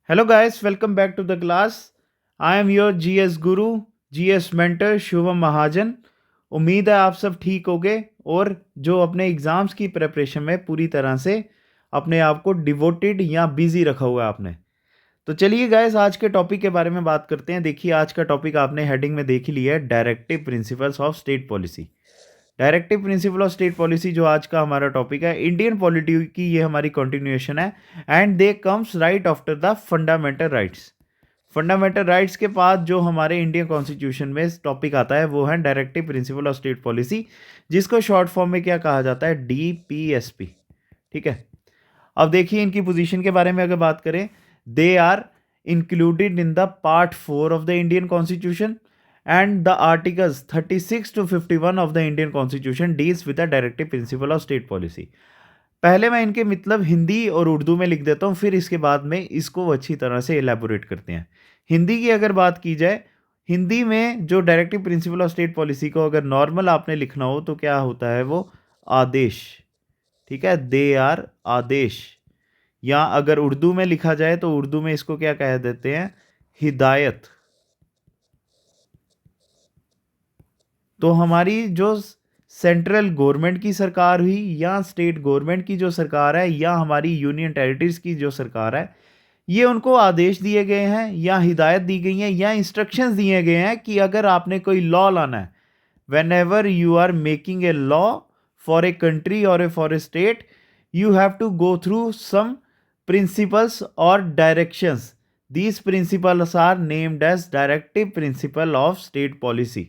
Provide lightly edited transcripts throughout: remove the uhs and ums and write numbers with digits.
Hello guys, welcome back to the class. I am your GS Guru, GS mentor Shubham महाजन। उम्मीद है आप सब ठीक होगे और जो अपने एग्ज़ाम्स की प्रिपरेशन में पूरी तरह से अपने आप को डिवोटेड या बिजी रखा हुआ है आपने। तो चलिए गाइस, आज के टॉपिक के बारे में बात करते हैं। देखिए, आज का टॉपिक आपने हेडिंग में देख ही लिया है, directive principles of state policy. Directive principle of state policy जो आज का हमारा टॉपिक है, इंडियन पॉलिटी की ये हमारी कंटिन्यूएशन है and they comes right after the fundamental rights. Fundamental rights के बाद जो हमारे इंडियन कॉन्स्टिट्यूशन में टॉपिक आता है वो है directive principle of state policy, जिसको शॉर्ट फॉर्म में क्या कहा जाता है, DPSP। ठीक है, अब देखिए इनकी पोजीशन के बारे में अगर बात करें, they are included in the part 4 of the Indian constitution and the articles 36 to 51 of the Indian Constitution deals with the directive principle of state policy। पहले मैं इनके मतलब हिंदी और उर्दू में लिख देता हूँ, फिर इसके बाद में इसको अच्छी तरह से एलैबोरेट करते हैं। हिंदी की अगर बात की जाए, हिंदी में जो directive principle of state policy को अगर नॉर्मल आपने लिखना हो तो क्या होता है, वो आदेश। ठीक है, दे आर आदेश। या अगर उर्दू में लिखा जाए तो उर्दू में इसको क्या कह देते हैं, हिदायत। तो हमारी जो सेंट्रल गवर्नमेंट की सरकार हुई या स्टेट गवर्नमेंट की जो सरकार है या हमारी यूनियन टेरिटरीज की जो सरकार है, ये उनको आदेश दिए गए हैं या हिदायत दी गई हैं या इंस्ट्रक्शंस दिए गए हैं कि अगर आपने कोई लॉ लाना है, whenever you are making a law for a country और for a state, you have to go through some principles और directions. These principles are named as directive principle of state policy.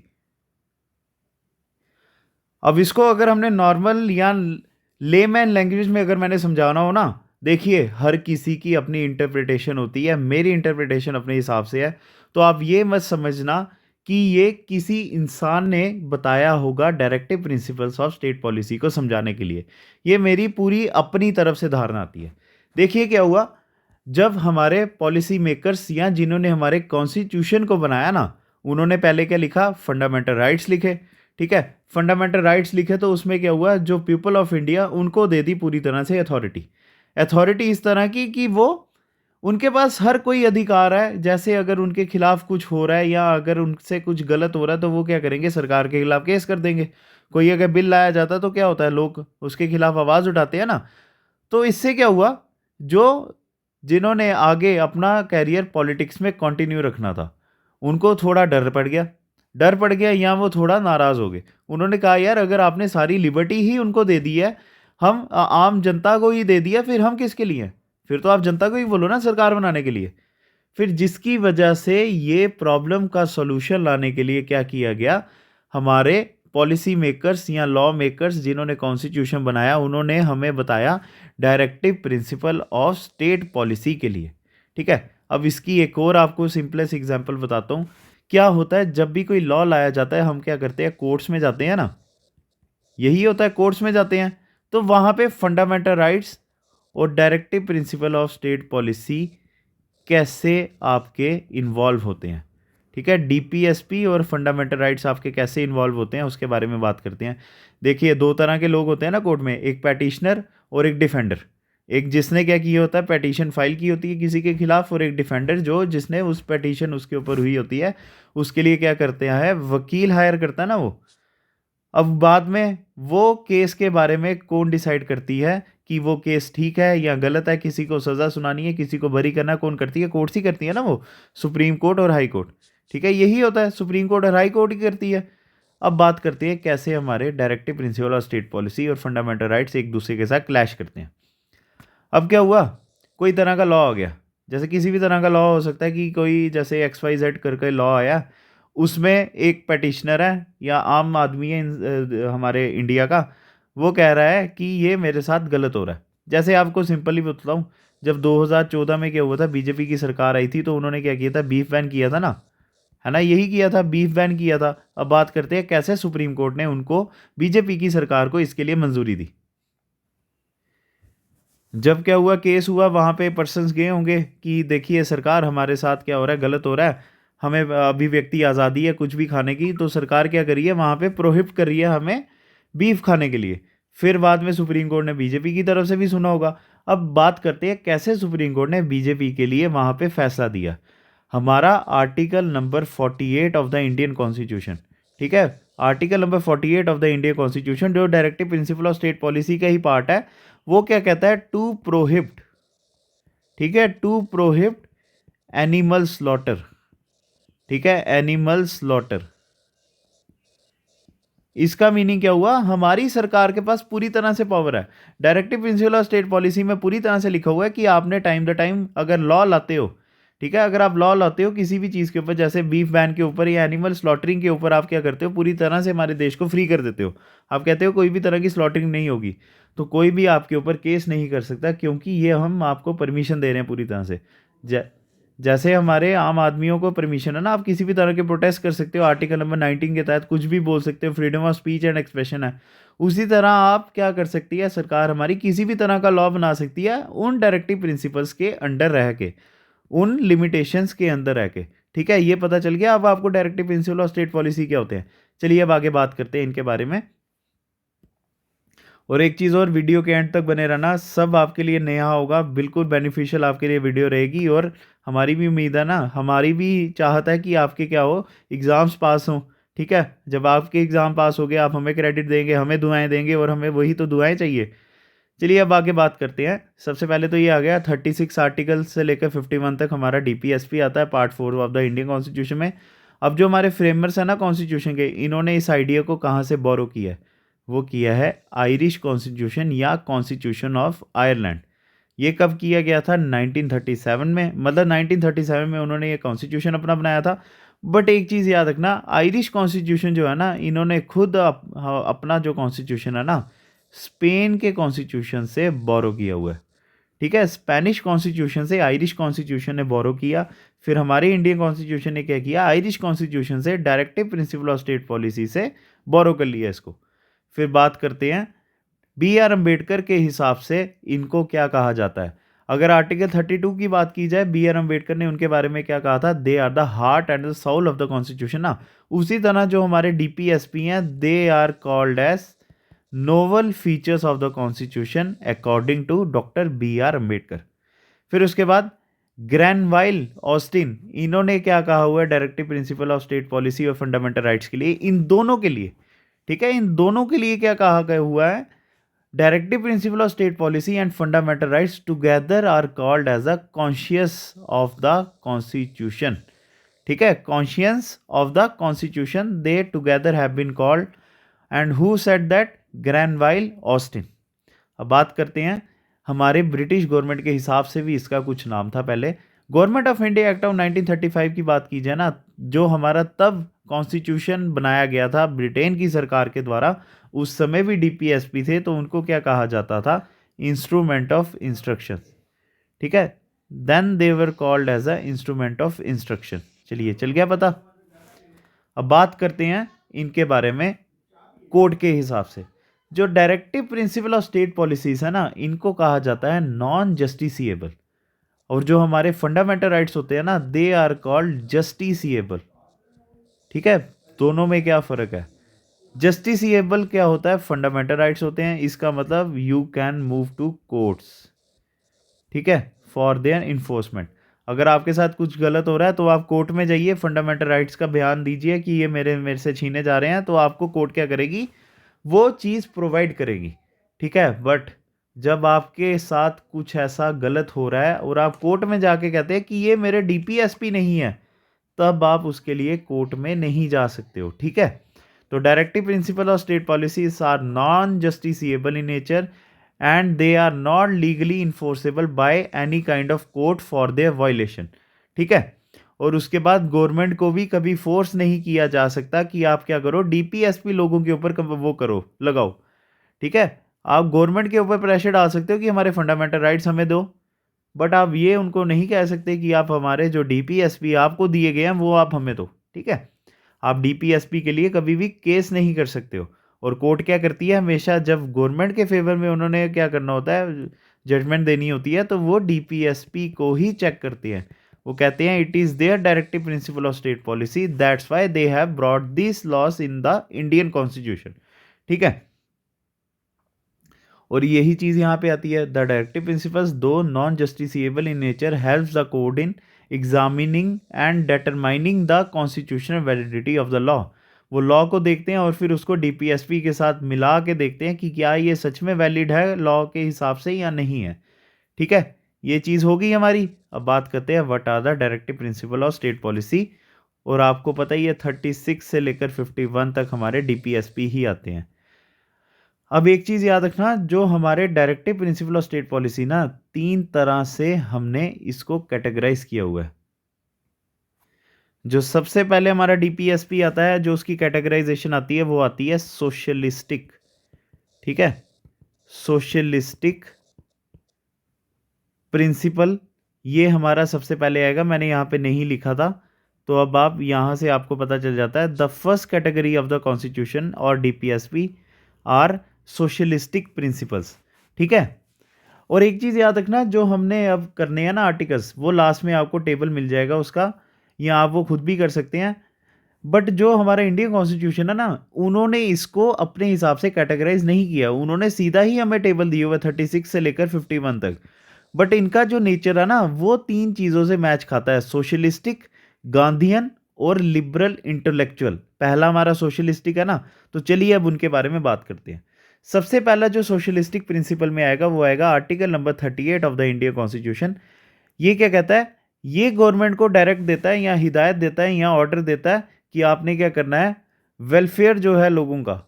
अब इसको अगर हमने normal या layman language में अगर मैंने समझाना हो ना, देखिए हर किसी की अपनी इंटरप्रिटेशन होती है, मेरी इंटरप्रिटेशन अपने हिसाब से है। तो आप ये मत समझना कि ये किसी इंसान ने बताया होगा directive principles of state policy को समझाने के लिए, ये मेरी पूरी अपनी तरफ से धारणा आती है। देखिए क्या हुआ, जब हमारे पॉलिसी मेकर्स या जिन्होंने हमारे कॉन्स्टिट्यूशन को बनाया ना, उन्होंने पहले क्या लिखा, फंडामेंटल राइट्स लिखे। ठीक है, फंडामेंटल राइट्स लिखे तो उसमें क्या हुआ, जो पीपल ऑफ इंडिया उनको दे दी पूरी तरह से अथॉरिटी इस तरह की कि वो उनके पास हर कोई अधिकार है। जैसे अगर उनके खिलाफ कुछ हो रहा है या अगर उनसे कुछ गलत हो रहा है तो वो क्या करेंगे, सरकार के खिलाफ केस कर देंगे। कोई अगर बिल लाया जाता है तो क्या होता है, लोग उसके खिलाफ आवाज़ उठाते हैं ना। तो इससे क्या हुआ, जो जिन्होंने आगे अपना कैरियर पॉलिटिक्स में कंटिन्यू रखना था, उनको थोड़ा डर पड़ गया या वो थोड़ा नाराज़ हो गए। उन्होंने कहा यार, अगर आपने सारी लिबर्टी ही उनको दे दी है, हम आम जनता को ही दे दिया, फिर हम किसके लिए हैं? फिर तो आप जनता को ही बोलो ना सरकार बनाने के लिए। फिर जिसकी वजह से ये प्रॉब्लम का सॉल्यूशन लाने के लिए क्या किया गया, हमारे पॉलिसी मेकर्स या लॉ मेकर्स जिन्होंने कॉन्स्टिट्यूशन बनाया, उन्होंने हमें बताया directive principle of state policy के लिए। ठीक है, अब इसकी एक और आपको सिंपलेस्ट एग्जांपल बताता हूँ। क्या होता है, जब भी कोई लॉ लाया जाता है, हम क्या करते हैं, कोर्ट्स में जाते हैं ना, यही होता है, कोर्ट्स में जाते हैं। तो वहाँ पे फंडामेंटल राइट्स और directive principle of state policy कैसे आपके इन्वॉल्व होते हैं। ठीक है, DPSP और फंडामेंटल राइट्स आपके कैसे इन्वॉल्व होते हैं उसके बारे में बात करते हैं। देखिए, दो तरह के लोग होते हैं ना कोर्ट में, एक पैटिशनर और एक डिफेंडर। एक जिसने क्या किया होता है, पेटिशन फाइल की होती है किसी के खिलाफ, और एक डिफेंडर जो जिसने उस पेटिशन उसके ऊपर हुई होती है, उसके लिए क्या करते हैं, वकील हायर करता है ना वो। अब बाद में वो केस के बारे में कौन डिसाइड करती है कि वो केस ठीक है या गलत है, किसी को सज़ा सुनानी है, किसी को बरी करना, कौन करती है, कोर्ट्स ही करती है ना, वो सुप्रीम कोर्ट और हाई कोर्ट। ठीक है, यही होता है, सुप्रीम कोर्ट और हाई कोर्ट ही करती है। अब बात करते हैं कैसे हमारे directive principle of state policy और फंडामेंटल राइट्स एक दूसरे के साथ क्लैश करते हैं। अब क्या हुआ, कोई तरह का लॉ आ गया, जैसे किसी भी तरह का लॉ हो सकता है कि कोई जैसे XYZ करके लॉ आया, उसमें एक पटिशनर है या आम आदमी है हमारे इंडिया का, वो कह रहा है कि ये मेरे साथ गलत हो रहा है। जैसे आपको सिंपली बताऊँ, जब 2014 में क्या हुआ था, बीजेपी की सरकार आई थी तो उन्होंने क्या किया था, बीफ बैन किया था ना, है ना, यही किया था, बीफ बैन किया था। अब बात करते हैं कैसे सुप्रीम कोर्ट ने उनको, बीजेपी की सरकार को इसके लिए मंजूरी दी। जब क्या हुआ, केस हुआ, वहाँ पे पर्सन्स गए होंगे कि देखिए सरकार, हमारे साथ क्या हो रहा है, गलत हो रहा है, हमें अभिव्यक्ति आज़ादी है कुछ भी खाने की, तो सरकार क्या कर रही है, वहाँ पे प्रोहिबिट कर रही है हमें बीफ खाने के लिए। फिर बाद में सुप्रीम कोर्ट ने बीजेपी की तरफ से भी सुना होगा। अब बात करते हैं कैसे सुप्रीम कोर्ट ने बीजेपी के लिए वहाँ पे फैसला दिया। हमारा article number 48 of the Indian constitution, ठीक है, article number 48 of the Indian constitution जो directive principle of state policy का ही पार्ट है, वो क्या कहता है, टू प्रोहिबिट, ठीक है, टू प्रोहिबिट एनिमल स्लॉटर, ठीक है, एनिमल स्लॉटर। इसका मीनिंग क्या हुआ, हमारी सरकार के पास पूरी तरह से पावर है। Directive principle of state policy में पूरी तरह से लिखा हुआ है कि आपने टाइम द टाइम अगर लॉ लाते हो, ठीक है, अगर आप लॉ लाते हो किसी भी चीज़ के ऊपर, जैसे बीफ बैन के ऊपर या एनिमल स्लॉटरिंग के ऊपर, आप क्या करते हो, पूरी तरह से हमारे देश को फ्री कर देते हो। आप कहते हो कोई भी तरह की स्लॉटरिंग नहीं होगी, तो कोई भी आपके ऊपर केस नहीं कर सकता, क्योंकि ये हम आपको परमिशन दे रहे हैं पूरी तरह से। जैसे हमारे आम आदमियों को परमिशन है ना, आप किसी भी तरह के प्रोटेस्ट कर सकते हो, आर्टिकल नंबर 19 के तहत कुछ भी बोल सकते हो, freedom of speech and expression है। उसी तरह आप क्या कर सकती है, सरकार हमारी किसी भी तरह का लॉ बना सकती है उन डायरेक्टिव प्रिंसिपल्स के अंडर रह के, उन लिमिटेशंस के अंदर रह के, ठीक है। ये पता चल गया अब आपको directive principle of state policy क्या होते हैं। चलिए अब आगे बात करते हैं इनके बारे में। और एक चीज़ और, वीडियो के एंड तक बने रहना, सब आपके लिए नया होगा, बिल्कुल बेनिफिशियल आपके लिए वीडियो रहेगी। और हमारी भी उम्मीद है ना, हमारी भी चाहत है कि आपके क्या हो, एग्ज़ाम्स पास हों, ठीक है। जब आपके एग्ज़ाम पास हो गए, आप हमें क्रेडिट देंगे, हमें दुआएं देंगे, और हमें वही तो दुआएं चाहिए। चलिए अब आगे बात करते हैं। सबसे पहले तो ये आ गया 36 आर्टिकल से लेकर 51 तक हमारा DPSP आता है, part 4 of the Indian constitution में। अब जो हमारे फ्रेमर्स हैं ना कॉन्स्टिट्यूशन के, इन्होंने इस आइडिया को कहाँ से बोरो किया है, वो किया है आयरिश कॉन्स्टिट्यूशन या कॉन्स्टिट्यूशन ऑफ आयरलैंड। ये कब किया गया था, 1937 में, मतलब 1937 में उन्होंने ये कॉन्स्टिट्यूशन अपना बनाया था। बट एक चीज़ याद रखना, आयरिश कॉन्स्टिट्यूशन जो है ना, इन्होंने खुद अपना जो कॉन्स्टिट्यूशन है ना, स्पेन के कॉन्स्टिट्यूशन से बोरो किया हुआ है, ठीक है। स्पेनिश कॉन्स्टिट्यूशन से आयरिश कॉन्स्टिट्यूशन ने बोरो किया। फिर हमारे इंडियन कॉन्स्टिट्यूशन ने क्या किया, आयरिश कॉन्स्टिट्यूशन से directive principle of state policy से बोरो कर लिया इसको। फिर बात करते हैं BR अम्बेडकर के हिसाब से इनको क्या कहा जाता है। अगर आर्टिकल 32 की बात की जाए, BR अम्बेडकर ने उनके बारे में क्या कहा था, they are the heart and the soul of the constitution ना। उसी तरह जो हमारे DPSP हैं, they are called as novel features of the constitution according to doctor BR Ambedkar. फिर उसके बाद ग्रैनवाइल ऑस्टिन, इन्होंने क्या कहा हुआ है directive principle of state policy और फंडामेंटल राइट्स के लिए, इन दोनों के लिए, ठीक है, इन दोनों के लिए क्या कहा गया हुआ है, directive principle of state policy and fundamental rights together are called as a conscious of the constitution, ठीक है, conscience of the constitution, they together have been called, and who said that, Granville Austin. अब बात करते हैं हमारे British government के हिसाब से भी इसका कुछ नाम था पहले। Government of India act of 1935 की बात की जाए ना, जो हमारा तब कॉन्स्टिट्यूशन बनाया गया था ब्रिटेन की सरकार के द्वारा, उस समय भी DPSP थे, तो उनको क्या कहा जाता था, इंस्ट्रूमेंट ऑफ इंस्ट्रक्शन, ठीक है, then they were called as a instrument of instruction. चलिए चल गया पता। अब बात करते हैं इनके बारे में कोड के हिसाब से। जो directive principle of state policies है ना, इनको कहा जाता है नॉन जस्टिसिएबल, और जो हमारे फंडामेंटल राइट्स होते हैं ना, दे आर कॉल्ड जस्टिसिएबल, ठीक है। दोनों में क्या फ़र्क है, जस्टिसिएबल क्या होता है, फंडामेंटल राइट्स होते हैं, इसका मतलब you can move to courts, ठीक है, फॉर देयर इन्फोर्समेंट। अगर आपके साथ कुछ गलत हो रहा है तो आप कोर्ट में जाइए, फंडामेंटल राइट्स का बयान दीजिए कि ये मेरे से छीने जा रहे हैं, तो आपको कोर्ट क्या करेगी, वो चीज़ प्रोवाइड करेगी, ठीक है। बट जब आपके साथ कुछ ऐसा गलत हो रहा है और आप कोर्ट में जाके कहते हैं कि ये मेरे DPSP नहीं है, तब आप उसके लिए कोर्ट में नहीं जा सकते हो, ठीक है। तो directive principle of state policies are non justiciable in nature and they are not legally enforceable by any kind of court for their violation, ठीक है। और उसके बाद गवर्नमेंट को भी कभी फोर्स नहीं किया जा सकता कि आप क्या करो, DPSP लोगों के ऊपर वो करो, लगाओ, ठीक है। आप गवर्नमेंट के ऊपर प्रेशर डाल सकते हो कि हमारे फंडामेंटल राइट्स हमें दो, बट आप ये उनको नहीं कह सकते कि आप हमारे जो DPSP आपको दिए गए हैं वो आप हमें दो, ठीक है। आप DPSP के लिए कभी भी केस नहीं कर सकते हो। और कोर्ट क्या करती है, हमेशा जब गवर्नमेंट के फेवर में उन्होंने क्या करना होता है, जजमेंट देनी होती है, तो वो DPSP को ही चेक करते हैं। वो कहते हैं it is their directive principle of state policy, that's why they have brought this laws in the Indian constitution, ठीक है। और यही चीज़ यहाँ पे आती है, the directive principles though non justiciable in nature helps the court in examining and determining the constitutional validity of the law. वो लॉ को देखते हैं और फिर उसको डीपीएसपी के साथ मिला के देखते हैं कि क्या ये सच में वैलिड है लॉ के हिसाब से या नहीं है। ठीक है, ये चीज़ होगी हमारी। अब बात करते हैं what are the directive principle of state policy. और आपको पता ही है 36 से लेकर 51 तक हमारे डीपीएसपी ही आते हैं। अब एक चीज़ याद रखना, जो हमारे directive principle of state policy ना, 3 तरह से हमने इसको कैटेगराइज किया हुआ है। जो सबसे पहले हमारा डीपीएसपी आता है, जो उसकी कैटेगराइजेशन आती है वो आती है सोशलिस्टिक। ठीक है, सोशलिस्टिक प्रिंसिपल, ये हमारा सबसे पहले आएगा। मैंने यहाँ पे नहीं लिखा था, तो अब आप यहाँ से आपको पता चल जाता है। The first category of the constitution और डीपीएसपी आर सोशलिस्टिक प्रिंसिपल्स। ठीक है, और एक चीज़ याद रखना, जो हमने अब करने हैं ना आर्टिकल्स, वो लास्ट में आपको टेबल मिल जाएगा उसका, या आप वो खुद भी कर सकते हैं। बट जो हमारा इंडियन कॉन्स्टिट्यूशन है ना, उन्होंने इसको अपने हिसाब से कैटेगराइज नहीं किया, उन्होंने सीधा ही हमें टेबल दिए हुए 36 से लेकर 51 तक। बट इनका जो नेचर है ना, वो 3 चीज़ों से मैच खाता है, सोशलिस्टिक, गांधीयन और लिबरल इंटेलेक्चुअल। पहला हमारा सोशलिस्टिक है ना, तो चलिए अब उनके बारे में बात करते हैं। सबसे पहला जो सोशलिस्टिक प्रिंसिपल में आएगा वो आएगा article number 38 of the Indian constitution. ये क्या कहता है? ये गवर्नमेंट को डायरेक्ट देता है या हिदायत देता है या ऑर्डर देता है कि आपने क्या करना है, वेलफेयर जो है लोगों का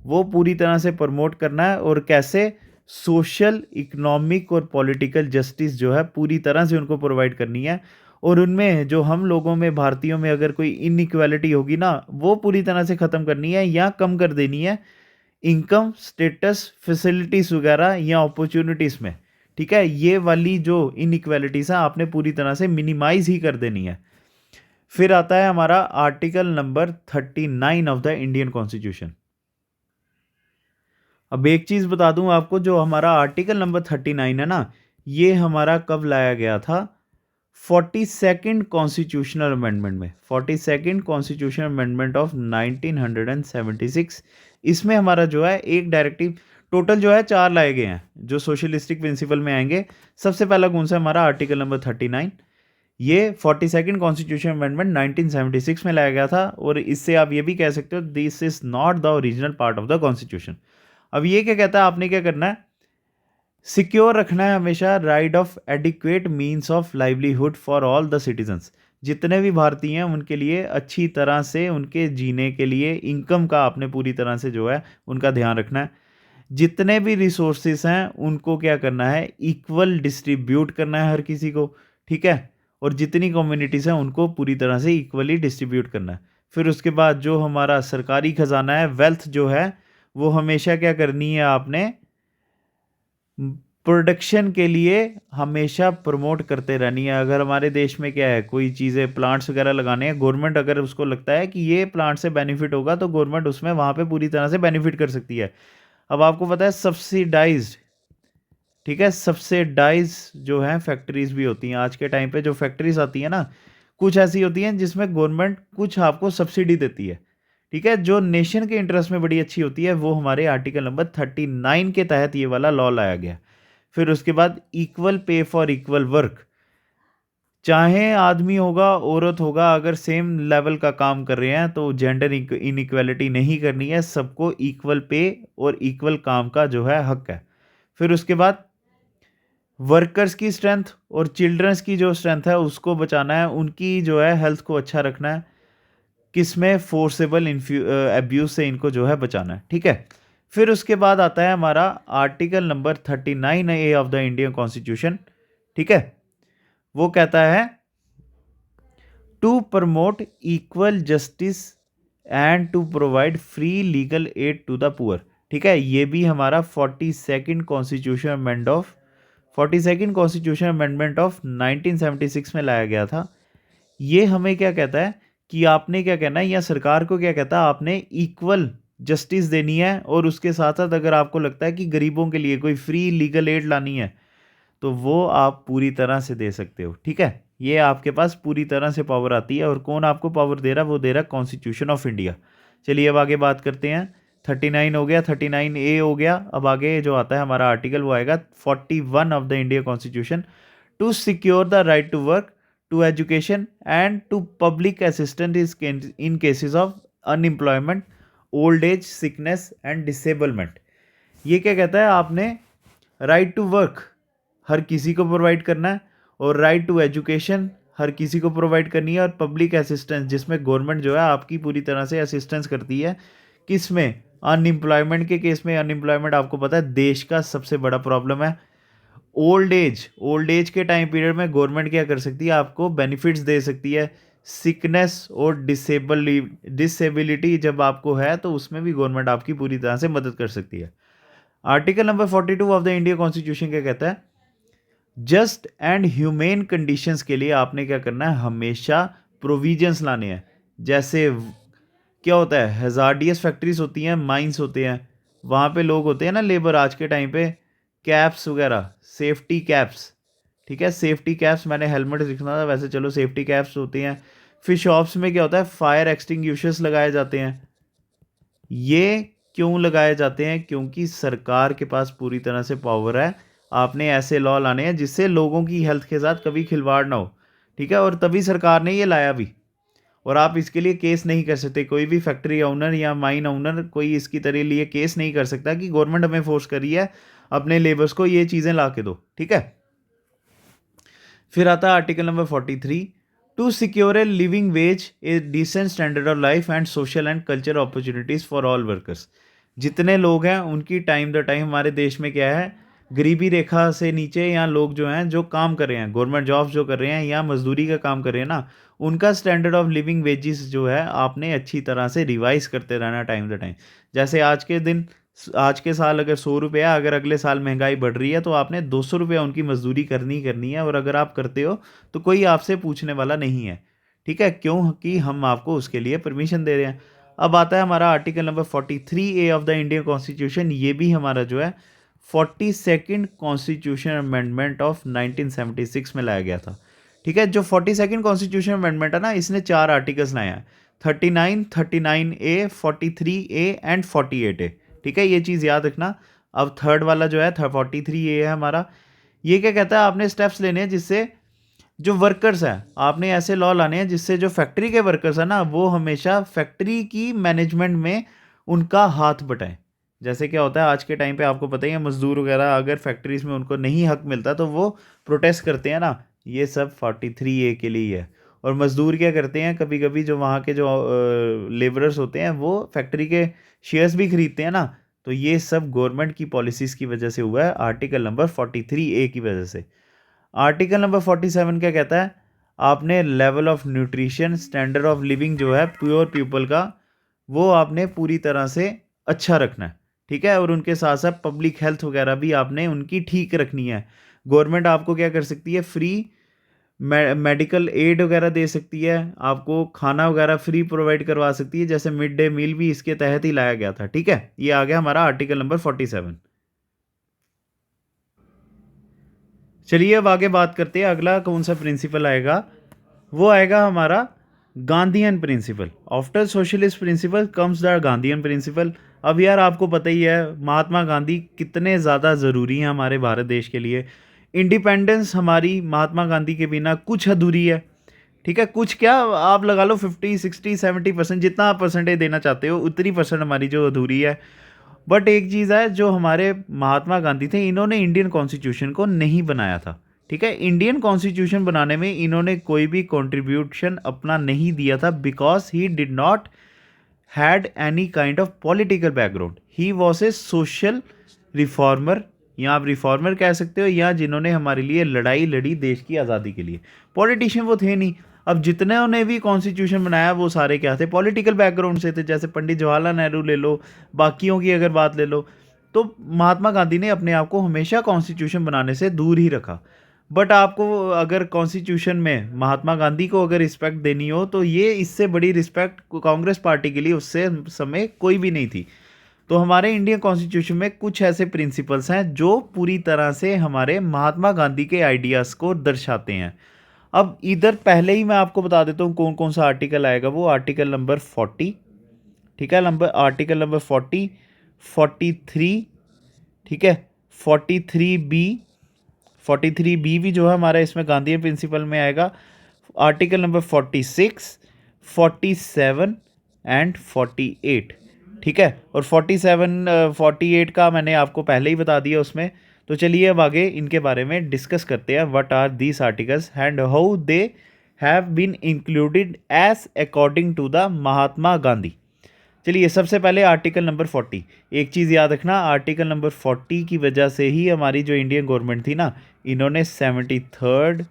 वो पूरी तरह से प्रमोट करना है। और कैसे? सोशल, इकोनॉमिक और पॉलिटिकल जस्टिस जो है पूरी तरह से उनको प्रोवाइड करनी है। और उनमें जो हम लोगों में, भारतीयों में अगर कोई इनइक्वालिटी होगी ना, वो पूरी तरह से ख़त्म करनी है या कम कर देनी है, इनकम, स्टेटस, फैसिलिटीज़ वगैरह या अपॉर्चुनिटीज़ में। ठीक है, ये वाली जो इनइक्वालिटीज़ हैं आपने पूरी तरह से मिनिमाइज़ ही कर देनी है। फिर आता है हमारा article number 39 of the Indian constitution. अब एक चीज़ बता दूं आपको, जो हमारा आर्टिकल नंबर 39 है ना, ये हमारा कब लाया गया था? 42nd कॉन्स्टिट्यूशनल अमेंडमेंट में, 42nd कॉन्स्टिट्यूशनल अमेंडमेंट ऑफ 1976। इसमें हमारा जो है एक डायरेक्टिव, टोटल जो है 4 लाए गए हैं जो सोशलिस्टिक प्रिंसिपल में आएंगे। सबसे पहला कौन सा? हमारा आर्टिकल नंबर 39। ये 42nd कॉन्स्टिट्यूशन अमेंडमेंट 1976 में लाया गया था। और इससे आप ये भी कह सकते हो this is not the original part of the constitution. अब ये क्या कहता है, आपने क्या करना है? सिक्योर रखना है हमेशा right of adequate means of livelihood for all the citizens. जितने भी भारतीय हैं उनके लिए अच्छी तरह से उनके जीने के लिए इनकम का आपने पूरी तरह से जो है उनका ध्यान रखना है। जितने भी रिसोर्सेस हैं उनको क्या करना है, इक्वल डिस्ट्रीब्यूट करना है हर किसी को। ठीक है, और जितनी कम्युनिटीज़ हैं उनको पूरी तरह से इक्वली डिस्ट्रीब्यूट करना है। फिर उसके बाद जो हमारा सरकारी खजाना है, वेल्थ जो है, वो हमेशा क्या करनी है आपने, प्रोडक्शन के लिए हमेशा प्रमोट करते रहनी है। अगर हमारे देश में क्या है, कोई चीज़ें, प्लांट्स वगैरह लगाने हैं, गवर्नमेंट अगर उसको लगता है कि ये प्लांट से बेनिफिट होगा तो गवर्नमेंट उसमें वहाँ पे पूरी तरह से बेनिफिट कर सकती है। अब आपको पता है सब्सिडाइज्ड, ठीक है, सब्सिडाइज जो है फैक्ट्रीज भी होती हैं। आज के टाइम पे जो फैक्ट्रीज आती हैं ना, कुछ ऐसी होती हैं जिसमें गवर्नमेंट कुछ आपको सब्सिडी देती है। ठीक है, जो नेशन के इंटरेस्ट में बड़ी अच्छी होती है, वो हमारे आर्टिकल नंबर 39 के तहत ये वाला लॉ लाया गया। फिर उसके बाद equal pay for equal work, चाहे आदमी होगा औरत होगा, अगर सेम लेवल का काम कर रहे हैं तो जेंडर इनइक्वालिटी नहीं करनी है, सबको इक्वल पे और इक्वल काम का जो है हक है। फिर उसके बाद वर्कर्स की स्ट्रेंथ और चिल्ड्रंस की जो स्ट्रेंथ है उसको बचाना है, उनकी जो है हेल्थ को अच्छा रखना है, किसमें, फोर्सेबल एब्यूज से इनको जो है बचाना है। ठीक है, फिर उसके बाद आता है हमारा article number 39A of the Indian constitution. ठीक है, वो कहता है to promote equal justice and to provide free legal aid to the poor. ठीक है, ये भी हमारा 42nd कॉन्स्टिट्यूशन अमेंडमेंट ऑफ 1976 में लाया गया था। ये हमें क्या कहता है कि आपने क्या कहना है, या सरकार को क्या कहता है, आपने इक्वल जस्टिस देनी है। और उसके साथ साथ अगर आपको लगता है कि गरीबों के लिए कोई फ्री लीगल एड लानी है तो वो आप पूरी तरह से दे सकते हो। ठीक है, ये आपके पास पूरी तरह से पावर आती है। और कौन आपको पावर दे रहा है? वो दे रहा है कॉन्स्टिट्यूशन ऑफ इंडिया। चलिए अब आगे बात करते हैं 39 हो गया, 39A हो गया। अब आगे जो आता है हमारा आर्टिकल वो आएगा 41 of the India constitution, to secure the right to work, to education and to public assistance in cases of unemployment, old age, sickness and disablement. ये क्या कहता है, आपने राइट टू वर्क हर किसी को प्रोवाइड करना है, और राइट टू एजुकेशन हर किसी को प्रोवाइड करनी है, और पब्लिक असिस्टेंस जिसमें गवर्नमेंट जो है आपकी पूरी तरह से असिस्टेंस करती है। किस में? अनएम्प्लॉयमेंट के केस में। अनएम्प्लॉयमेंट आपको पता है देश का सबसे बड़ा प्रॉब्लम है। ओल्ड एज के टाइम पीरियड में गवर्नमेंट क्या कर सकती है, आपको बेनिफिट्स दे सकती है। सिकनेस और डिसेबिलिटी जब आपको है तो उसमें भी गवर्नमेंट आपकी पूरी तरह से मदद कर सकती है। Article number 42 of the India constitution क्या कहता है, जस्ट एंड ह्यूमेन कंडीशंस के लिए आपने क्या करना है, हमेशा प्रोविजंस लाने हैं। जैसे क्या होता है, हैजार्डियस फैक्ट्रीज होती हैं, माइंस होते हैं, वहाँ पे लोग होते हैं ना लेबर आज के टाइम पे, कैप्स वगैरह, सेफ्टी कैप्स, ठीक है, सेफ्टी कैप्स, मैंने हेलमेट लिखना था, वैसे चलो सेफ्टी कैप्स होती हैं। फिर शॉप्स में क्या होता है, फायर एक्सटिंग्विशर्स लगाए जाते हैं। ये क्यों लगाए जाते हैं? क्योंकि सरकार के पास पूरी तरह से पावर है, आपने ऐसे लॉ लाने हैं जिससे लोगों की हेल्थ के साथ कभी खिलवाड़ ना हो, ठीक है, और तभी सरकार ने ये लाया भी। और आप इसके लिए केस नहीं कर सकते, कोई भी फैक्ट्री ओनर या माइन ओनर कोई इसकी तरह लिए केस नहीं कर सकता कि गवर्नमेंट हमें फोर्स करी है अपने लेबर्स को ये चीज़ें ला के दो, ठीक है। फिर आता है article number 43, to secure a living wage, a decent standard of life and social and culture opportunities for all workers. जितने लोग हैं उनकी टाइम द टाइम हमारे देश में क्या है, गरीबी रेखा से नीचे या लोग जो हैं जो काम कर रहे हैं, गवर्नमेंट जॉब्स जो कर रहे हैं या मजदूरी का काम कर रहे हैं ना, उनका स्टैंडर्ड ऑफ लिविंग वेजेस जो है आपने अच्छी तरह से रिवाइज करते रहना टाइम द टाइम। जैसे आज के साल अगर 100 रुपया, अगर अगले साल महंगाई बढ़ रही है तो आपने 200 रुपया उनकी मजदूरी करनी है, और अगर आप करते हो तो कोई आपसे पूछने वाला नहीं है, ठीक है, क्योंकि हम आपको उसके लिए परमिशन दे रहे हैं। अब आता है हमारा article number 43A of the Indian constitution. ये भी हमारा जो है 42nd कॉन्स्टिट्यूशन अमेंडमेंट ऑफ 1976 में लाया गया था, ठीक है। जो 42nd कॉन्स्टिट्यूशन अमेंडमेंट है ना, इसने 4 आर्टिकल्स लाए हैं, 39, 39A, 43A एंड 48A, ठीक है, ये चीज़ याद रखना। अब थर्ड वाला जो है 43A है हमारा, ये क्या कहता है, आपने स्टेप्स लेने हैं जिससे जो वर्कर्स हैं, आपने ऐसे लॉ लाने हैं जिससे जो फैक्ट्री के वर्कर्स हैं ना, वो हमेशा फैक्ट्री की मैनेजमेंट में उनका हाथ बटाएं। जैसे क्या होता है आज के टाइम पे आपको पता ही है, मजदूर वगैरह अगर फैक्ट्रीज में उनको नहीं हक मिलता तो वो प्रोटेस्ट करते हैं ना, ये सब 43A के लिए ही है। और मजदूर क्या करते हैं, कभी कभी जो वहाँ के जो लेबरर्स होते हैं वो फैक्ट्री के शेयर्स भी खरीदते हैं ना, तो ये सब गवर्नमेंट की पॉलिसीज़ की वजह से हुआ है, आर्टिकल नंबर 43A की वजह से। आर्टिकल नंबर 47 क्या कहता है, आपने level of nutrition, standard of living जो है प्योर पीपल का, वो आपने पूरी तरह से अच्छा रखना है, ठीक है, और उनके साथ साथ पब्लिक हेल्थ वगैरह भी आपने उनकी ठीक रखनी है। गवर्नमेंट आपको क्या कर सकती है, फ्री मेडिकल एड वगैरह दे सकती है, आपको खाना वगैरह फ्री प्रोवाइड करवा सकती है, जैसे मिड डे मील भी इसके तहत ही लाया गया था, ठीक है। ये आ गया हमारा आर्टिकल नंबर 47। चलिए अब आगे बात करते हैं, अगला कौन सा प्रिंसिपल आएगा, वो आएगा हमारा Gandhian principle. After socialist principle comes the Gandhian principle. अब यार आपको पता ही है महात्मा गांधी कितने ज़्यादा ज़रूरी हैं हमारे भारत देश के लिए। इंडिपेंडेंस हमारी महात्मा गांधी के बिना कुछ अधूरी है, ठीक है, कुछ क्या आप लगा लो 50, 60, 70%, जितना आप परसेंटेज देना चाहते हो उतनी परसेंट हमारी जो अधूरी है। बट एक चीज़ है, जो हमारे महात्मा गांधी थे, इन्होंने इंडियन कॉन्स्टिट्यूशन को नहीं बनाया था, ठीक है। इंडियन कॉन्स्टिट्यूशन बनाने में इन्होंने कोई भी कंट्रीब्यूशन अपना नहीं दिया था, because he did not had any kind of political background. He was a social reformer, या आप रिफॉर्मर कह सकते हो, या जिन्होंने हमारे लिए लड़ाई लड़ी देश की आज़ादी के लिए। पॉलिटिशियन वो थे नहीं। अब जितने ने भी कॉन्स्टिट्यूशन बनाया वो सारे क्या थे, पॉलिटिकल बैकग्राउंड से थे, जैसे पंडित जवाहरलाल नेहरू ले लो, बाकियों की अगर बात ले लो, तो महात्मा गांधी ने अपने आप को हमेशा कॉन्स्टिट्यूशन बनाने से दूर ही रखा। बट आपको अगर कॉन्स्टिट्यूशन में महात्मा गांधी को अगर रिस्पेक्ट देनी हो तो ये इससे बड़ी रिस्पेक्ट कांग्रेस पार्टी के लिए उससे समय कोई भी नहीं थी। तो हमारे इंडियन कॉन्स्टिट्यूशन में कुछ ऐसे प्रिंसिपल्स हैं जो पूरी तरह से हमारे महात्मा गांधी के आइडियाज़ को दर्शाते हैं। अब इधर पहले ही मैं आपको बता देता हूँ कौन कौन सा आर्टिकल आएगा, वो आर्टिकल नंबर 40, ठीक है, आर्टिकल नंबर 40, 43, ठीक है, 43B, 43B भी जो है हमारा इसमें गांधी प्रिंसिपल में आएगा। आर्टिकल नंबर 46, 47 एंड 48, ठीक है। और 47 48 का मैंने आपको पहले ही बता दिया उसमें। तो चलिए अब आगे इनके बारे में डिस्कस करते हैं, what are these articles and how they have been included as according to the Mahatma Gandhi. चलिए सबसे पहले आर्टिकल नंबर 40। एक चीज़ याद रखना, आर्टिकल नंबर 40 की वजह से ही हमारी जो इंडियन गवर्नमेंट थी ना, इन्होंने 73rd,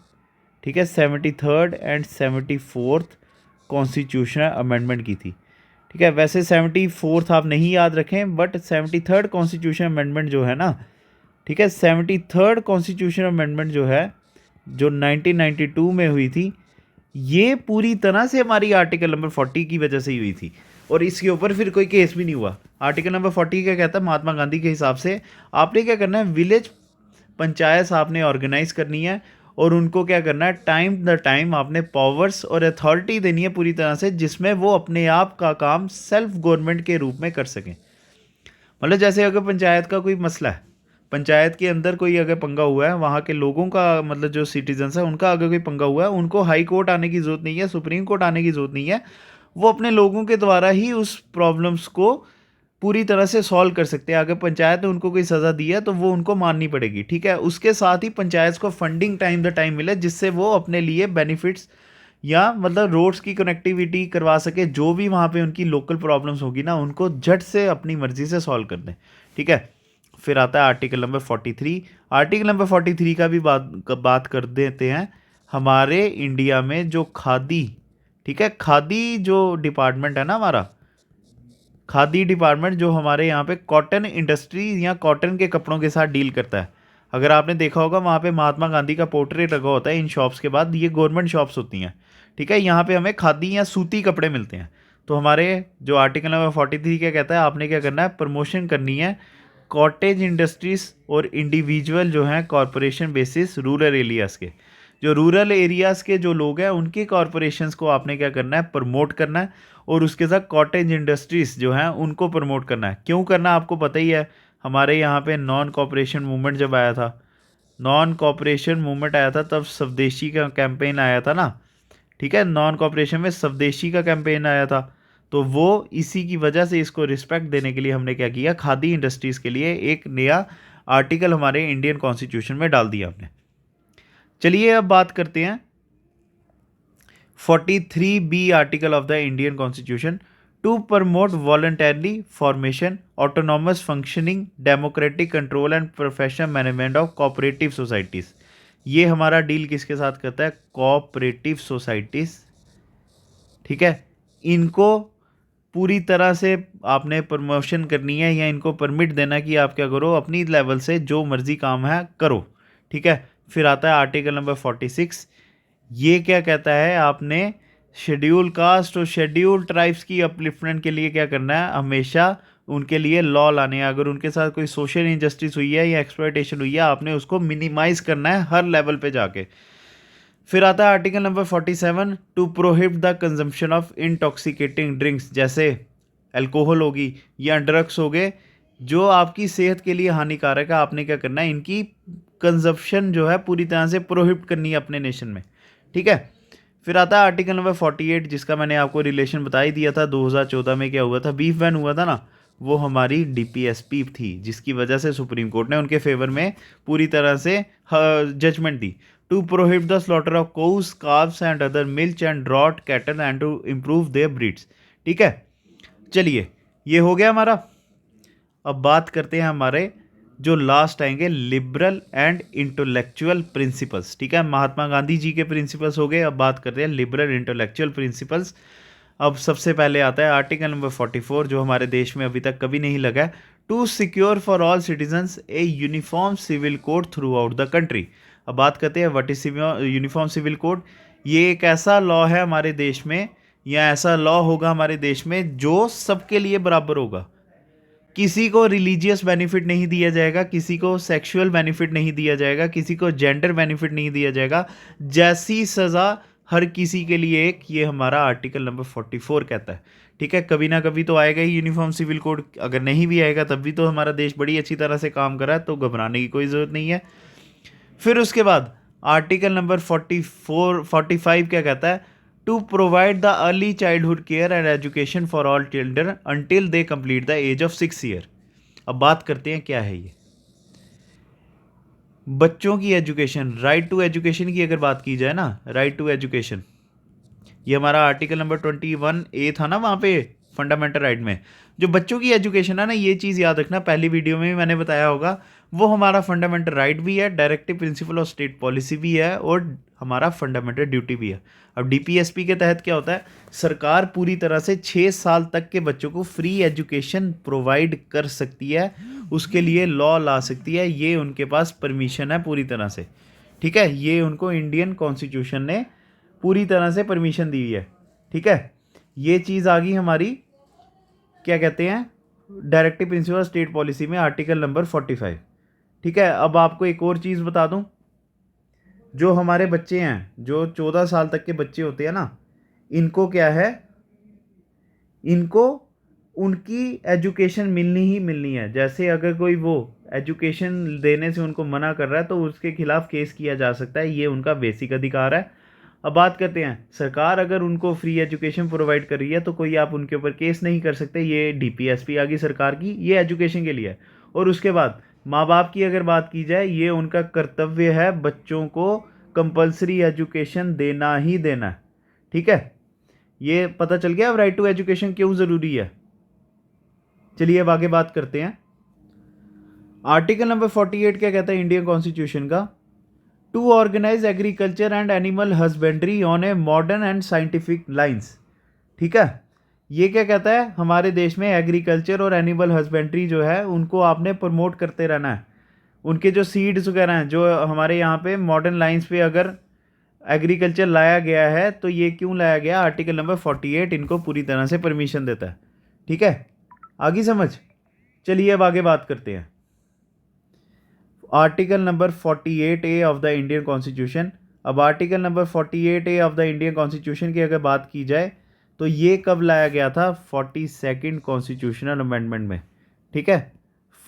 ठीक है, 73rd and 74th constitutional amendment की थी। ठीक है, वैसे 74th आप नहीं याद रखें, बट 73rd कॉन्स्टिट्यूशन अमेंडमेंट जो है ना, ठीक है, 73rd कॉन्स्टिट्यूशन अमेंडमेंट जो है, जो 1992 में हुई थी, ये पूरी तरह से हमारी आर्टिकल नंबर 40 की वजह से ही हुई थी। और इसके ऊपर फिर कोई केस भी नहीं हुआ। आर्टिकल नंबर 40 क्या कहता है, महात्मा गांधी के हिसाब से आपने क्या करना है, विलेज पंचायत आपने ऑर्गेनाइज करनी है और उनको क्या करना है, टाइम द टाइम आपने पावर्स और अथॉरिटी देनी है पूरी तरह से, जिसमें वो अपने आप का काम सेल्फ गवर्नमेंट के रूप में कर सकें। मतलब जैसे अगर पंचायत का कोई मसला है, पंचायत के अंदर कोई अगर पंगा हुआ है, वहाँ के लोगों का मतलब जो सिटीजन्स है उनका अगर कोई पंगा हुआ है, उनको हाई कोर्ट आने की ज़रूरत नहीं है, सुप्रीम कोर्ट आने की ज़रूरत नहीं है, वो अपने लोगों के द्वारा ही उस प्रॉब्लम्स को पूरी तरह से सॉल्व कर सकते हैं। अगर पंचायत ने उनको कोई सज़ा दी है तो वो उनको माननी पड़ेगी, ठीक है। उसके साथ ही पंचायत को फंडिंग टाइम द टाइम मिले, जिससे वो अपने लिए बेनिफिट्स या मतलब रोड्स की कनेक्टिविटी करवा सके, जो भी वहाँ पे उनकी लोकल प्रॉब्लम्स होगी ना, उनको झट से अपनी मर्जी से सॉल्व कर दें, ठीक है। फिर आता है आर्टिकल नंबर 43। आर्टिकल नंबर 43 का भी बात कर देते हैं। हमारे इंडिया में जो खादी, ठीक है, खादी जो डिपार्टमेंट है ना हमारा, खादी डिपार्टमेंट जो हमारे यहाँ पे कॉटन इंडस्ट्री या कॉटन के कपड़ों के साथ डील करता है। अगर आपने देखा होगा वहाँ पे महात्मा गांधी का पोर्ट्रेट लगा होता है इन शॉप्स के बाद, ये गवर्नमेंट शॉप्स होती हैं, ठीक है। यहाँ पे हमें खादी या सूती कपड़े मिलते हैं। तो हमारे जो आर्टिकल नंबर 43 क्या कहता है, आपने क्या करना है, प्रमोशन करनी है कॉटेज इंडस्ट्रीज़ और इंडिविजुअल जो हैं कॉरपोरेशन बेसिस रूरल एरियाज़ के, जो रूरल एरियाज़ के जो लोग हैं उनके कॉरपोरेशंस को आपने क्या करना है, प्रमोट करना है। और उसके साथ कॉटेज इंडस्ट्रीज़ जो हैं उनको प्रमोट करना है। क्यों करना आपको पता ही है, हमारे यहाँ पे नॉन कॉपरेशन मूवमेंट जब आया था, नॉन कॉपरेशन मूवमेंट आया था, तब स्वदेशी का कैंपेन आया था ना, ठीक है। नॉन कॉपरेशन में स्वदेशी का कैंपेन आया था, तो वो इसी की वजह से इसको रिस्पेक्ट देने के लिए हमने क्या किया, खादी इंडस्ट्रीज़ के लिए एक नया आर्टिकल हमारे इंडियन कॉन्स्टिट्यूशन में डाल दिया हमने। चलिए अब बात करते हैं 43B article of the Indian constitution, to promote voluntarily formation, autonomous functioning, democratic control and professional management of cooperative societies. ये हमारा डील किसके साथ करता है, कोऑपरेटिव सोसाइटीज़, ठीक है। इनको पूरी तरह से आपने प्रमोशन करनी है या इनको परमिट देना कि आप क्या करो, अपनी लेवल से जो मर्जी काम है करो, ठीक है। फिर आता है आर्टिकल नंबर 46। ये क्या कहता है, आपने शेड्यूल कास्ट और शेड्यूल ट्राइब्स की अपलिफ्टमेंट के लिए क्या करना है, हमेशा उनके लिए लॉ लाने हैं। अगर उनके साथ कोई सोशल इंजस्टिस हुई है या एक्सप्लॉयटेशन हुई है, आपने उसको मिनिमाइज़ करना है हर लेवल पे जाके। फिर आता है article number 47, to prohibit the consumption of intoxicating drinks, जैसे अल्कोहल होगी या ड्रग्स हो गए जो आपकी सेहत के लिए हानिकारक है, आपने क्या करना है, इनकी कंजप्शन जो है पूरी तरह से प्रोहिबिट करनी है अपने नेशन में, ठीक है। फिर आता है आर्टिकल नंबर 48, जिसका मैंने आपको रिलेशन बता ही दिया था। 2014 में क्या हुआ था, बीफ बैन हुआ था ना, वो हमारी DPSP थी, जिसकी वजह से सुप्रीम कोर्ट ने उनके फेवर में पूरी तरह से जजमेंट दी। To prohibit the slaughter of cows, calves and other milch and draught cattle and to improve their breeds, ठीक है। चलिए ये हो गया हमारा। अब बात करते हैं हमारे जो लास्ट आएंगे, लिबरल एंड इंटेलेक्चुअल प्रिंसिपल्स, ठीक है। महात्मा गांधी जी के प्रिंसिपल्स हो गए, अब बात करते हैं लिबरल इंटेलेक्चुअल प्रिंसिपल्स। अब सबसे पहले आता है आर्टिकल नंबर 44, जो हमारे देश में अभी तक कभी नहीं लगा है, to secure for all citizens a uniform civil code throughout the country. अब बात करते हैं what is uniform civil code. ये एक ऐसा लॉ है हमारे देश में, या ऐसा लॉ होगा हमारे देश में जो सबके लिए बराबर होगा। किसी को रिलीजियस बेनिफिट नहीं दिया जाएगा, किसी को सेक्सुअल बेनिफिट नहीं दिया जाएगा, किसी को जेंडर बेनिफिट नहीं दिया जाएगा। जैसी सज़ा हर किसी के लिए एक, ये हमारा आर्टिकल नंबर 44 कहता है। ठीक है, कभी ना कभी तो आएगा ही यूनिफॉर्म सिविल कोड, अगर नहीं भी आएगा तब भी तो हमारा देश बड़ी अच्छी तरह से काम कर रहा है, तो घबराने की कोई ज़रूरत नहीं है। फिर उसके बाद आर्टिकल नंबर 45 क्या कहता है? To provide the early childhood care and education for all children until they complete the age of 6 year. अब बात करते हैं क्या है ये बच्चों की एजुकेशन, राइट टू एजुकेशन की अगर बात की जाए ना, राइट टू एजुकेशन, ये हमारा आर्टिकल नंबर 21A था ना वहाँ पे फंडामेंटल राइट में। जो बच्चों की एजुकेशन है ना, ये चीज़ याद रखना, पहली वीडियो में भी मैंने बताया होगा, वो हमारा फंडामेंटल राइट भी है, directive principle of state policy भी है, और हमारा फंडामेंटल ड्यूटी भी है। अब डीपीएसपी के तहत क्या होता है? सरकार पूरी तरह से 6 साल तक के बच्चों को फ्री एजुकेशन प्रोवाइड कर सकती है, उसके लिए लॉ ला सकती है, ये उनके पास परमिशन है पूरी तरह से। ठीक है, ये उनको इंडियन कॉन्स्टिट्यूशन ने पूरी तरह से परमिशन दी है। ठीक है, ये चीज़ आ गई हमारी, क्या कहते हैं, डायरेक्टिव प्रिंसिपल स्टेट पॉलिसी में आर्टिकल नंबर 45। ठीक है, अब आपको एक और चीज़ बता दूं, जो हमारे बच्चे हैं, जो 14 साल तक के बच्चे होते हैं ना, इनको क्या है, इनको उनकी एजुकेशन मिलनी ही मिलनी है। जैसे अगर कोई वो एजुकेशन देने से उनको मना कर रहा है तो उसके खिलाफ केस किया जा सकता है, ये उनका बेसिक अधिकार है। अब बात करते हैं, सरकार अगर उनको फ्री एजुकेशन प्रोवाइड कर रही है तो कोई आप उनके ऊपर केस नहीं कर सकते, ये डीपीएसपी आ गई सरकार की, ये एजुकेशन के लिए है। और उसके बाद माँ बाप की अगर बात की जाए, ये उनका कर्तव्य है बच्चों को कंपलसरी एजुकेशन देना ही देना है। ठीक है, ये पता चल गया अब राइट टू एजुकेशन क्यों ज़रूरी है। चलिए अब आगे बात करते हैं। आर्टिकल नंबर 48 क्या कहता है इंडियन कॉन्स्टिट्यूशन का? To organise agriculture and animal husbandry on a modern and scientific lines. ठीक है, ये क्या कहता है? हमारे देश में एग्रीकल्चर और एनिमल हस्बेंड्री जो है उनको आपने प्रमोट करते रहना है। उनके जो सीड्स वगैरह हैं, जो हमारे यहाँ पे मॉडर्न लाइंस पे अगर एग्रीकल्चर लाया गया है, तो ये क्यों लाया गया? आर्टिकल नंबर 48 इनको पूरी तरह से परमिशन देता है। ठीक है, आगे समझ। चलिए अब आगे बात करते हैं। Article number 48A of the Indian constitution. अब article number 48A of the Indian constitution की अगर बात की जाए तो ये कब लाया गया था? 42nd कॉन्स्टिट्यूशनल अमेंडमेंट में। ठीक है,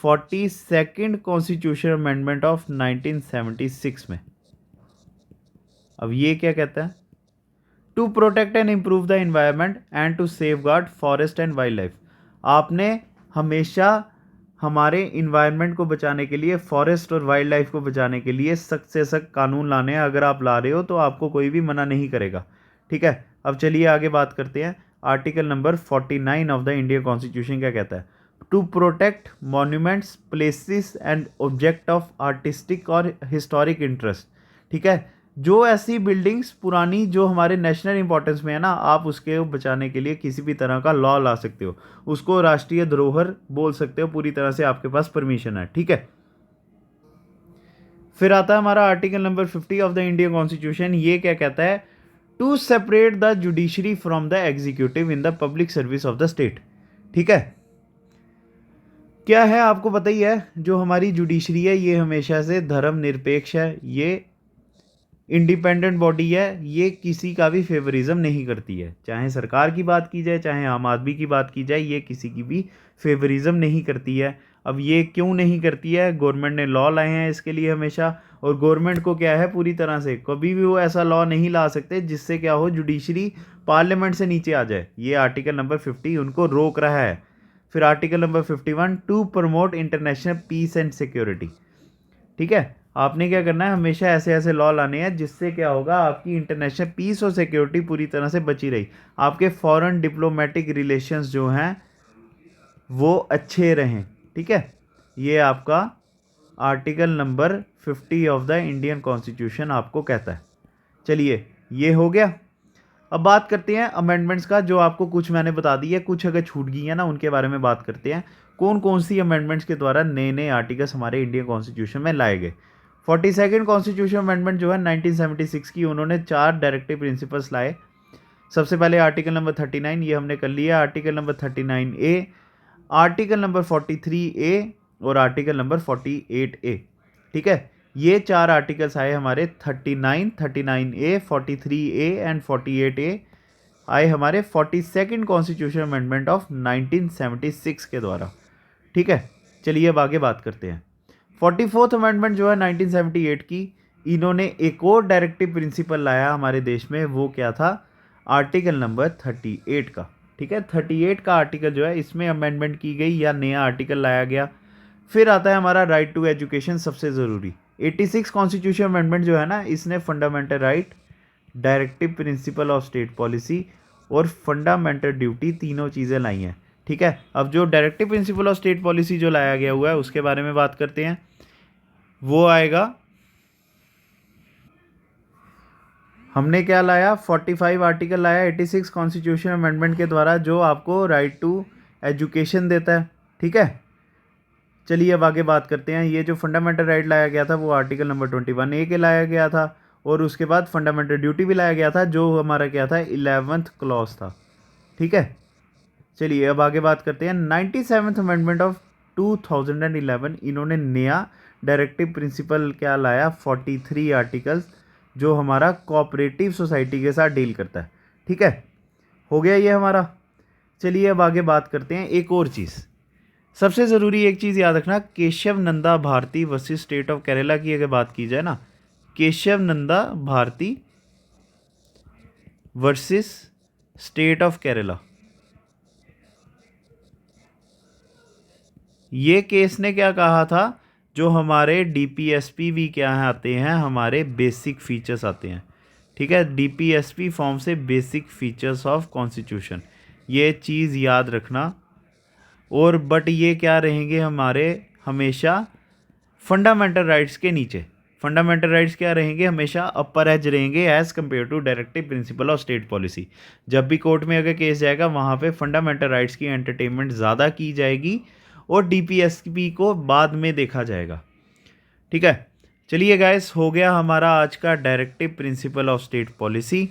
42nd कॉन्स्टिट्यूशनल अमेंडमेंट ऑफ 1976 में। अब ये क्या कहता है? To protect and improve the environment and to safeguard forest and wildlife. आपने हमेशा हमारे इन्वायरमेंट को बचाने के लिए, फॉरेस्ट और वाइल्ड लाइफ को बचाने के लिए सख्त से सख्त कानून लाने हैं। अगर आप ला रहे हो तो आपको कोई भी मना नहीं करेगा। ठीक है, अब चलिए आगे बात करते हैं। Article number 49 of the Indian constitution क्या कहता है? To protect monuments, places and object of artistic or historic interest. ठीक है, जो ऐसी बिल्डिंग्स पुरानी जो हमारे नेशनल इंपॉर्टेंस में है ना, आप उसके बचाने के लिए किसी भी तरह का लॉ ला सकते हो, उसको राष्ट्रीय धरोहर बोल सकते हो, पूरी तरह से आपके पास परमिशन है। ठीक है, फिर आता है हमारा article number 50 of the Indian constitution. ये क्या कहता है? To separate the judiciary from the executive in the public service of the state. ठीक है, क्या है आपको पता ही है, जो हमारी जुडिशरी है ये हमेशा से धर्मनिरपेक्ष है, ये इंडिपेंडेंट बॉडी है, ये किसी का भी फेवरिज्म नहीं करती है। चाहे सरकार की बात की जाए, चाहे आम आदमी की बात की जाए, ये किसी की भी फेवरिज्म नहीं करती है। अब ये क्यों नहीं करती है? गवर्नमेंट ने लॉ लाए हैं इसके लिए हमेशा, और गवर्नमेंट को क्या है, पूरी तरह से कभी भी वो ऐसा लॉ नहीं ला सकते जिससे क्या हो, जुडिशरी पार्लियामेंट से नीचे आ जाए। ये आर्टिकल नंबर 50 उनको रोक रहा है। फिर article number 51, to promote international peace and security. ठीक है, आपने क्या करना है, हमेशा ऐसे ऐसे लॉ लाने हैं जिससे क्या होगा, आपकी इंटरनेशनल पीस और सिक्योरिटी पूरी तरह से बची रही, आपके फॉरेन डिप्लोमेटिक रिलेशंस जो हैं वो अच्छे रहें। ठीक है, ये आपका article number 50 of the Indian constitution आपको कहता है। चलिए ये हो गया। अब बात करते हैं अमेंडमेंट्स का, जो आपको कुछ मैंने बता दी है, कुछ अगर छूट गई है ना उनके बारे में बात करते हैं। कौन कौन सी अमेंडमेंट्स के द्वारा नए नए आर्टिकल्स हमारे इंडियन कॉन्स्टिट्यूशन में लाए गए। 42nd कॉन्स्टिट्यूशन अमेंडमेंट जो है 1976 की, उन्होंने 4 डायरेक्टिव प्रिंसिपल्स लाए। सबसे पहले आर्टिकल नंबर 39, ये हमने कर लिया। Article number 39A, article number 43A और आर्टिकल नंबर 48A। ठीक है, ये 4 आर्टिकल्स आए हमारे 39, 39A, 43A एंड 48A आए हमारे 42nd कॉन्स्टिट्यूशन अमेंडमेंट ऑफ 1976 के द्वारा। ठीक है, चलिए अब आगे बात करते हैं। 44th अमेंडमेंट जो है 1978 की, इन्होंने एक और डायरेक्टिव प्रिंसिपल लाया हमारे देश में, वो क्या था, आर्टिकल नंबर 38 का। ठीक है, 38 का आर्टिकल जो है इसमें अमेंडमेंट की गई या नया आर्टिकल लाया गया। फिर आता है हमारा राइट टू एजुकेशन, सबसे ज़रूरी 86 कॉन्स्टिट्यूशन अमेंडमेंट जो है ना, इसने fundamental right, directive principle of state policy और फंडामेंटल ड्यूटी तीनों चीज़ें लाई हैं। ठीक है, अब जो directive principle of state policy जो लाया गया हुआ है उसके बारे में बात करते हैं। वो आएगा, हमने क्या लाया, 45 आर्टिकल लाया 86 कॉन्स्टिट्यूशन अमेंडमेंट के द्वारा, जो आपको राइट टू एजुकेशन देता है। ठीक है, चलिए अब आगे बात करते हैं। ये जो फंडामेंटल राइट लाया गया था वो आर्टिकल नंबर 21A के लाया गया था, और उसके बाद फंडामेंटल ड्यूटी भी लाया गया था, जो हमारा क्या था, 11th क्लॉज था। ठीक है, चलिए अब आगे बात करते हैं। 97th अमेंडमेंट ऑफ 2011, इन्होंने नया डायरेक्टिव प्रिंसिपल क्या लाया, 43 आर्टिकल्स, जो हमारा कोऑपरेटिव सोसाइटी के साथ डील करता है। ठीक है, हो गया ये हमारा। चलिए अब आगे बात करते हैं एक और चीज़। सबसे ज़रूरी एक चीज़ याद रखना, Keshavananda Bharati versus state of Kerala की अगर बात की जाए ना, Keshavananda Bharati versus state of Kerala, ये केस ने क्या कहा था, जो हमारे डीपीएसपी भी क्या आते हैं, हमारे बेसिक फीचर्स आते हैं। ठीक है, डीपीएसपी फॉर्म से बेसिक फीचर्स ऑफ कॉन्स्टिट्यूशन, ये चीज़ याद रखना। और बट ये क्या रहेंगे हमारे हमेशा फंडामेंटल राइट्स के नीचे। फंडामेंटल राइट्स क्या रहेंगे, हमेशा अपर एज रहेंगे as compare to directive principle of state policy. जब भी कोर्ट में अगर केस जाएगा वहाँ पे फंडामेंटल राइट्स की एंटरटेनमेंट ज़्यादा की जाएगी और डीपीएसपी को बाद में देखा जाएगा। ठीक है, चलिए गाइस, हो गया हमारा आज का directive principle of state policy.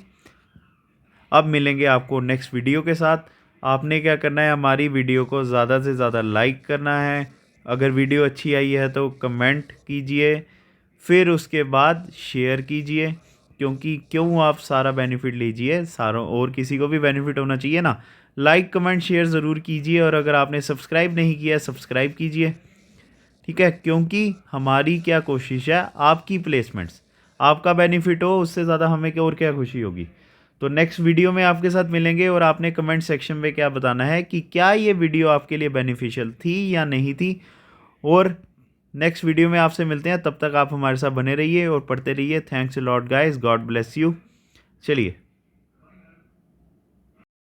अब मिलेंगे आपको नेक्स्ट वीडियो के साथ। आपने क्या करना है, हमारी वीडियो को ज़्यादा से ज़्यादा लाइक करना है, अगर वीडियो अच्छी आई है तो कमेंट कीजिए, फिर उसके बाद शेयर कीजिए, क्योंकि क्यों आप सारा बेनिफिट लीजिए, सारों और किसी को भी बेनिफिट होना चाहिए ना। लाइक कमेंट शेयर ज़रूर कीजिए, और अगर आपने सब्सक्राइब नहीं किया सब्सक्राइब कीजिए। ठीक है, क्योंकि हमारी क्या कोशिश है, आपकी प्लेसमेंट्स, आपका बेनिफिट हो, उससे ज़्यादा हमें क्या और क्या खुशी होगी। तो नेक्स्ट वीडियो में आपके साथ मिलेंगे, और आपने कमेंट सेक्शन में क्या बताना है कि क्या ये वीडियो आपके लिए बेनिफिशियल थी या नहीं थी। और नेक्स्ट वीडियो में आपसे मिलते हैं, तब तक आप हमारे साथ बने रहिए और पढ़ते रहिए। Thanks a lot guys, God bless you. चलिए।